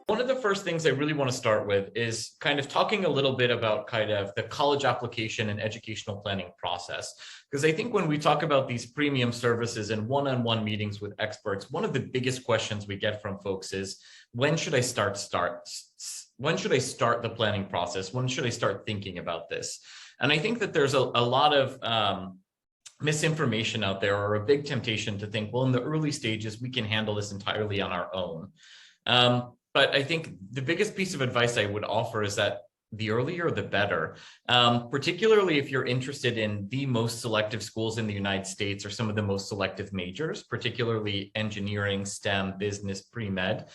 One of the first things I really want to start with is kind of talking a little bit about kind of the college application and educational planning process. Because I think when we talk about these premium services and one-on-one meetings with experts, one of the biggest questions we get from folks is, when should I start the planning process? When should I start thinking about this? And I think that there's a lot of misinformation out there, or a big temptation to think, well, in the early stages, we can handle this entirely on our own. But I think the biggest piece of advice I would offer is that the earlier, the better, particularly if you're interested in the most selective schools in the United States, or some of the most selective majors, particularly engineering, STEM, business, pre-med.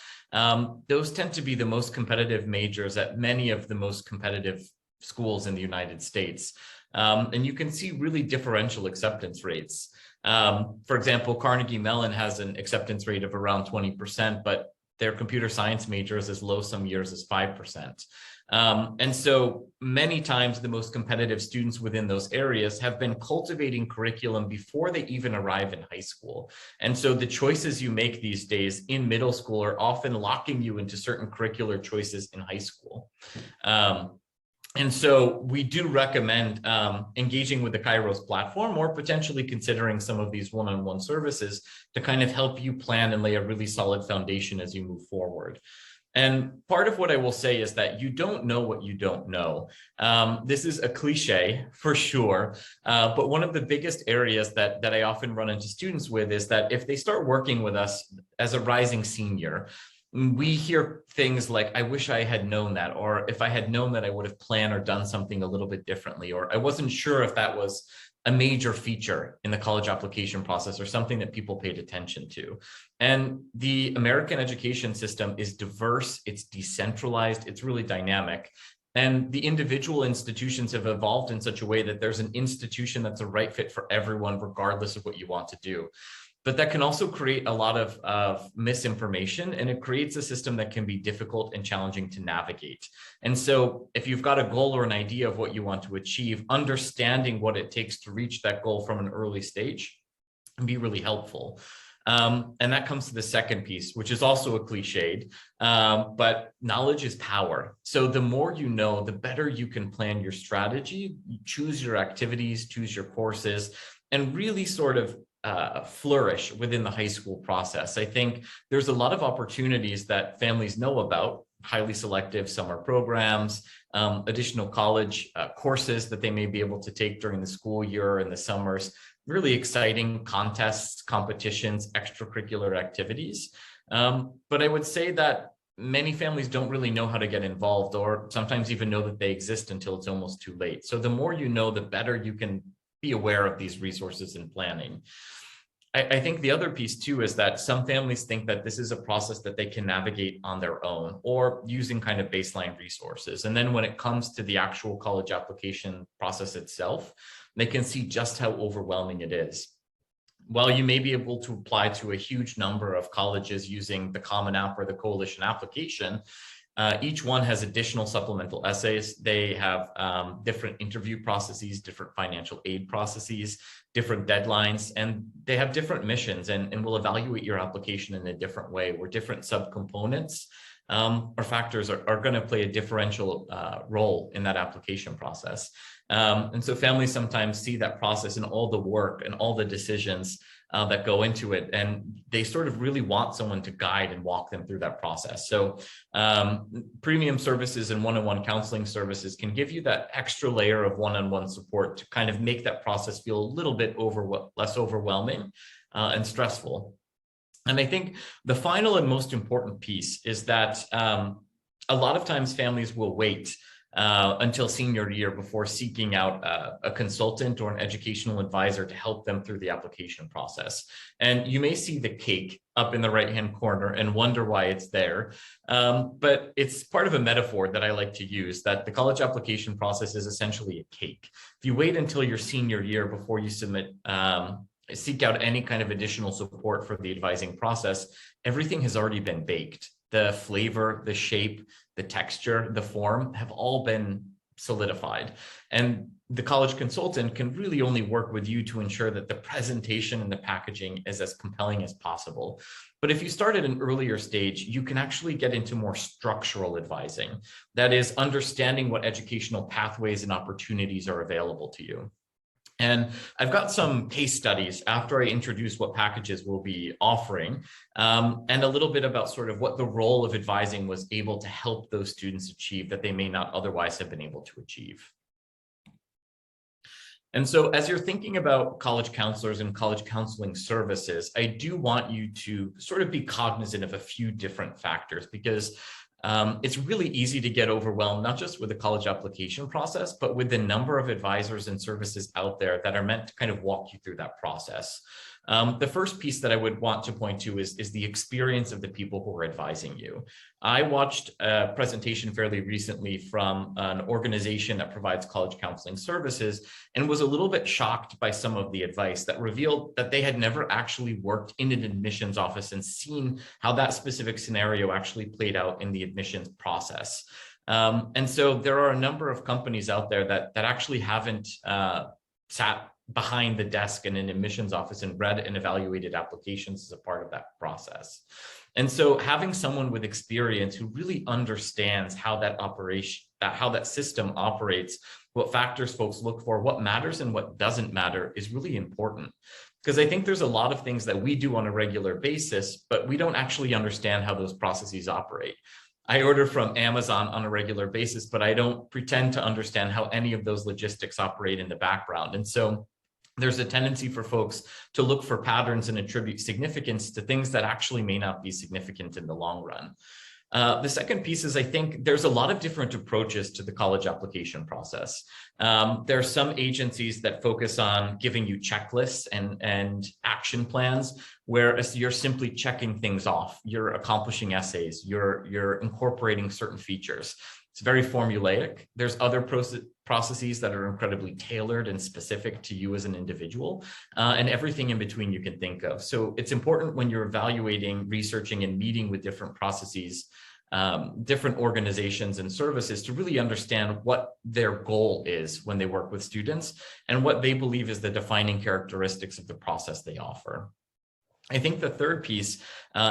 Those tend to be the most competitive majors at many of the most competitive schools in the United States. And you can see really differential acceptance rates. For example, Carnegie Mellon has an acceptance rate of around 20%, but their computer science major is as low some years as 5%. And so many times the most competitive students within those areas have been cultivating curriculum before they even arrive in high school. And so the choices you make these days in middle school are often locking you into certain curricular choices in high school. And so we do recommend engaging with the Kyros platform, or potentially considering some of these one-on-one services to kind of help you plan and lay a really solid foundation as you move forward. And part of what I will say is that you don't know what you don't know. This is a cliche for sure, but one of the biggest areas that I often run into students with is that if they start working with us as a rising senior, we hear things like, I wish I had known that, or if I had known that, I would have planned or done something a little bit differently, or I wasn't sure if that was a major feature in the college application process or something that people paid attention to. And the American education system is diverse, it's decentralized, it's really dynamic. And the individual institutions have evolved in such a way that there's an institution that's a right fit for everyone, regardless of what you want to do. But that can also create a lot of misinformation, and it creates a system that can be difficult and challenging to navigate. And so if you've got a goal or an idea of what you want to achieve, understanding what it takes to reach that goal from an early stage can be really helpful. And that comes to the second piece, which is also a cliched, but knowledge is power. So the more you know, the better you can plan your strategy, choose your activities, choose your courses, and really sort of flourish within the high school process. I think there's a lot of opportunities that families know about: highly selective summer programs, additional college courses that they may be able to take during the school year in the summers, really exciting contests, competitions, extracurricular activities. But I would say that many families don't really know how to get involved, or sometimes even know that they exist until it's almost too late. So the more you know, the better you can be aware of these resources in planning. I think the other piece too is that some families think that this is a process that they can navigate on their own, or using kind of baseline resources. And then when it comes to the actual college application process itself, they can see just how overwhelming it is. While you may be able to apply to a huge number of colleges using the Common App or the Coalition application, each one has additional supplemental essays. They have different interview processes, different financial aid processes, different deadlines, and they have different missions, and will evaluate your application in a different way, where different subcomponents or factors are going to play a differential role in that application process. And so families sometimes see that process and all the work and all the decisions that go into it, and they sort of really want someone to guide and walk them through that process. So premium services and one-on-one counseling services can give you that extra layer of one-on-one support to kind of make that process feel a little bit less overwhelming and stressful. And I think the final and most important piece is that a lot of times families will wait until senior year before seeking out a consultant or an educational advisor to help them through the application process. And you may see the cake up in the right-hand corner and wonder why it's there. But it's part of a metaphor that I like to use, that the college application process is essentially a cake. If you wait until your senior year before you seek out any kind of additional support for the advising process, everything has already been baked. The flavor, the shape, the texture, the form have all been solidified. And the college consultant can really only work with you to ensure that the presentation and the packaging is as compelling as possible. But if you start at an earlier stage, you can actually get into more structural advising. That is, understanding what educational pathways and opportunities are available to you. And I've got some case studies after I introduce what packages we'll be offering, and a little bit about sort of what the role of advising was able to help those students achieve that they may not otherwise have been able to achieve. And so as you're thinking about college counselors and college counseling services, I do want you to sort of be cognizant of a few different factors, because it's really easy to get overwhelmed, not just with the college application process, but with the number of advisors and services out there that are meant to kind of walk you through that process. The first piece that I would want to point to is the experience of the people who are advising you. I watched a presentation fairly recently from an organization that provides college counseling services and was a little bit shocked by some of the advice that revealed that they had never actually worked in an admissions office and seen how that specific scenario actually played out in the admissions process. And so there are a number of companies out there that actually haven't sat behind the desk in an admissions office and read and evaluated applications as a part of that process. And so having someone with experience who really understands how that system operates, what factors folks look for, what matters and what doesn't matter, is really important. Because I think there's a lot of things that we do on a regular basis, but we don't actually understand how those processes operate. I order from Amazon on a regular basis, but I don't pretend to understand how any of those logistics operate in the background. And so there's a tendency for folks to look for patterns and attribute significance to things that actually may not be significant in the long run. The second piece is, I think there's a lot of different approaches to the college application process. There are some agencies that focus on giving you checklists and action plans, where you're simply checking things off. You're accomplishing essays, you're incorporating certain features. It's very formulaic. There's other processes that are incredibly tailored and specific to you as an individual, and everything in between you can think of. So it's important when you're evaluating, researching, and meeting with different processes, different organizations and services, to really understand what their goal is when they work with students and what they believe is the defining characteristics of the process they offer. I think the third piece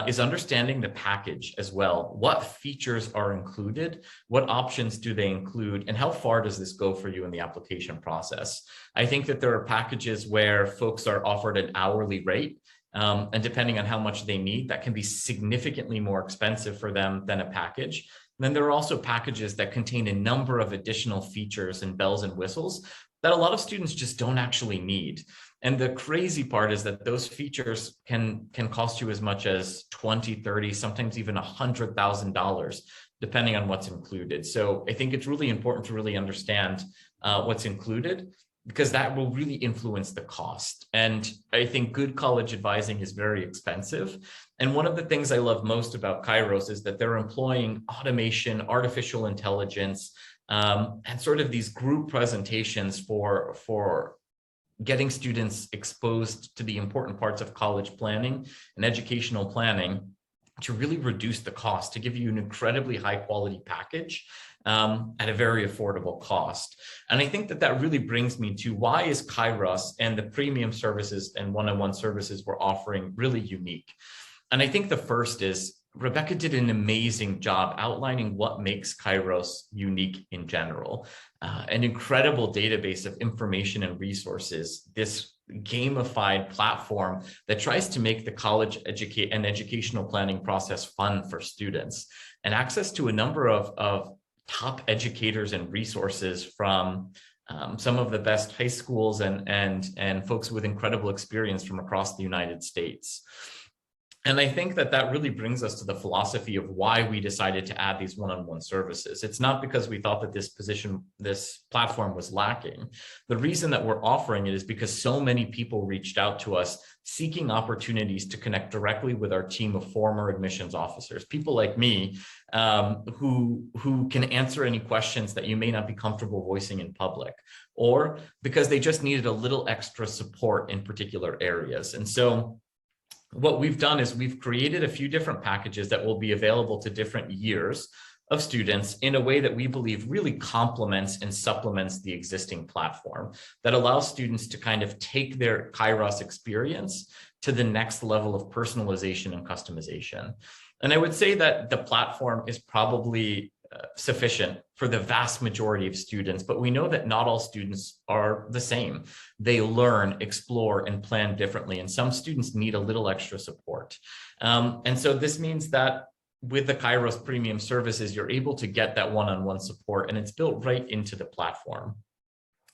is understanding the package as well. What features are included? What options do they include? And how far does this go for you in the application process? I think that there are packages where folks are offered an hourly rate, and depending on how much they need, that can be significantly more expensive for them than a package. And then there are also packages that contain a number of additional features and bells and whistles that a lot of students just don't actually need. And the crazy part is that those features can cost you as much as $20, $30, sometimes even $100,000, depending on what's included. So I think it's really important to really understand what's included, because that will really influence the cost. And I think good college advising is very expensive. And one of the things I love most about Kyros is that they're employing automation, artificial intelligence, and sort of these group presentations for getting students exposed to the important parts of college planning and educational planning to really reduce the cost, to give you an incredibly high quality package at a very affordable cost. And I think that really brings me to, why is Kyros and the premium services and one-on-one services we're offering really unique? And I think the first is, Rebecca did an amazing job outlining what makes Kyros unique in general. An incredible database of information and resources, this gamified platform that tries to make the college and educational planning process fun for students, and access to a number of top educators and resources from some of the best high schools and folks with incredible experience from across the United States. And I think that really brings us to the philosophy of why we decided to add these one-on-one services. It's not because we thought that this platform was lacking. The reason that we're offering it is because so many people reached out to us seeking opportunities to connect directly with our team of former admissions officers, people like me, who can answer any questions that you may not be comfortable voicing in public, or because they just needed a little extra support in particular areas. And so what we've done is we've created a few different packages that will be available to different years of students in a way that we believe really complements and supplements the existing platform, that allows students to kind of take their Kyros experience to the next level of personalization and customization. And I would say that the platform is probably sufficient for the vast majority of students, but we know that not all students are the same. They learn, explore, and plan differently, and some students need a little extra support. And so this means that with the Kyros premium services, you're able to get that one-on-one support, and it's built right into the platform.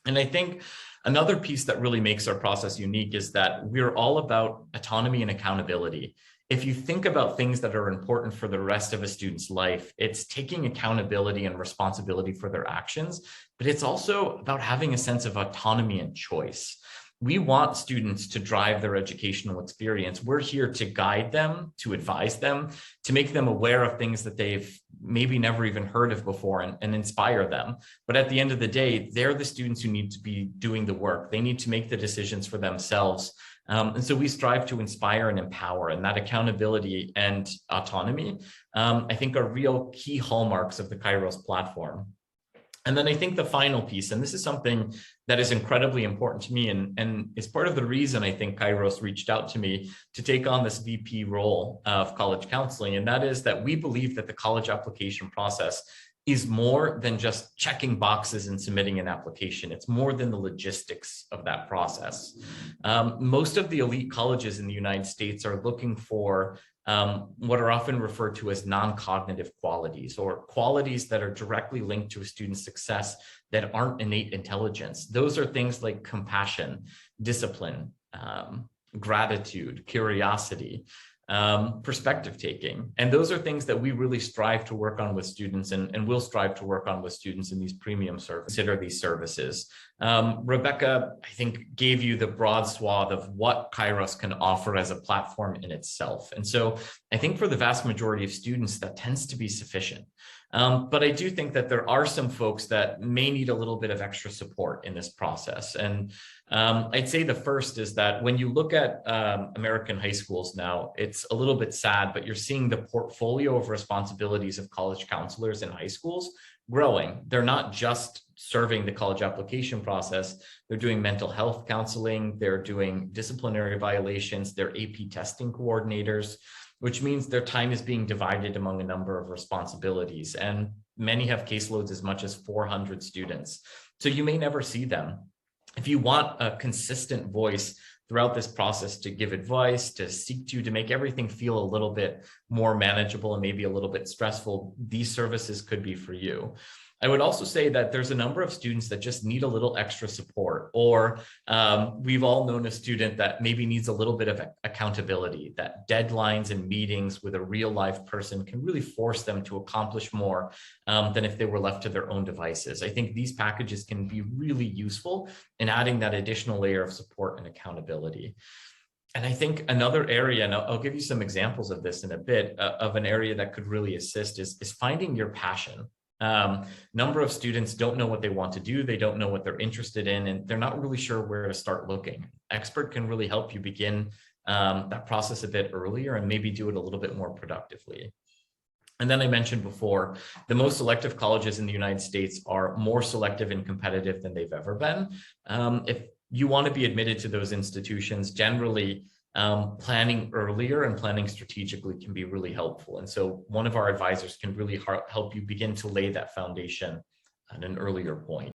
And I think another piece that really makes our process unique is that we're all about autonomy and accountability. If you think about things that are important for the rest of a student's life, it's taking accountability and responsibility for their actions, but it's also about having a sense of autonomy and choice. We want students to drive their educational experience. We're here to guide them, to advise them, to make them aware of things that they've maybe never even heard of before, and inspire them. But at the end of the day, they're the students who need to be doing the work. They need to make the decisions for themselves. And so we strive to inspire and empower, and that accountability and autonomy, I think, are real key hallmarks of the Kyros platform. And then I think the final piece, and this is something that is incredibly important to me, and is part of the reason I think Kyros reached out to me to take on this VP role of college counseling, and that is that we believe that the college application process is more than just checking boxes and submitting an application. It's more than the logistics of that process. Most of the elite colleges in the United States are looking for what are often referred to as non-cognitive qualities, or qualities that are directly linked to a student's success that aren't innate intelligence. Those are things like compassion, discipline, gratitude, curiosity, perspective taking. And those are things that we really strive to work on with students, and will strive to work on with students in these premium services. Consider these services. Rebecca, I think, gave you the broad swath of what Kyros can offer as a platform in itself. And so I think for the vast majority of students, that tends to be sufficient. But I do think that there are some folks that may need a little bit of extra support in this process. And I'd say the first is that when you look at American high schools now, it's a little bit sad, but you're seeing the portfolio of responsibilities of college counselors in high schools growing. They're not just serving the college application process. They're doing mental health counseling. They're doing disciplinary violations. They're AP testing coordinators, which means their time is being divided among a number of responsibilities. And many have caseloads as much as 400 students. So you may never see them. If you want a consistent voice throughout this process to give advice, to seek to make everything feel a little bit more manageable and maybe a little bit stressful, these services could be for you. I would also say that there's a number of students that just need a little extra support, or we've all known a student that maybe needs a little bit of accountability, that deadlines and meetings with a real life person can really force them to accomplish more than if they were left to their own devices. I think these packages can be really useful in adding that additional layer of support and accountability. And I think another area, and I'll give you some examples of this in a bit, of an area that could really assist is finding your passion. Number of students don't know what they want to do. They don't know what they're interested in, and they're not really sure where to start looking. Expert can really help you begin that process a bit earlier and maybe do it a little bit more productively. And then I mentioned before, the most selective colleges in the United States are more selective and competitive than they've ever been. If you want to be admitted to those institutions, generally, planning earlier and planning strategically can be really helpful. And so one of our advisors can really help you begin to lay that foundation at an earlier point.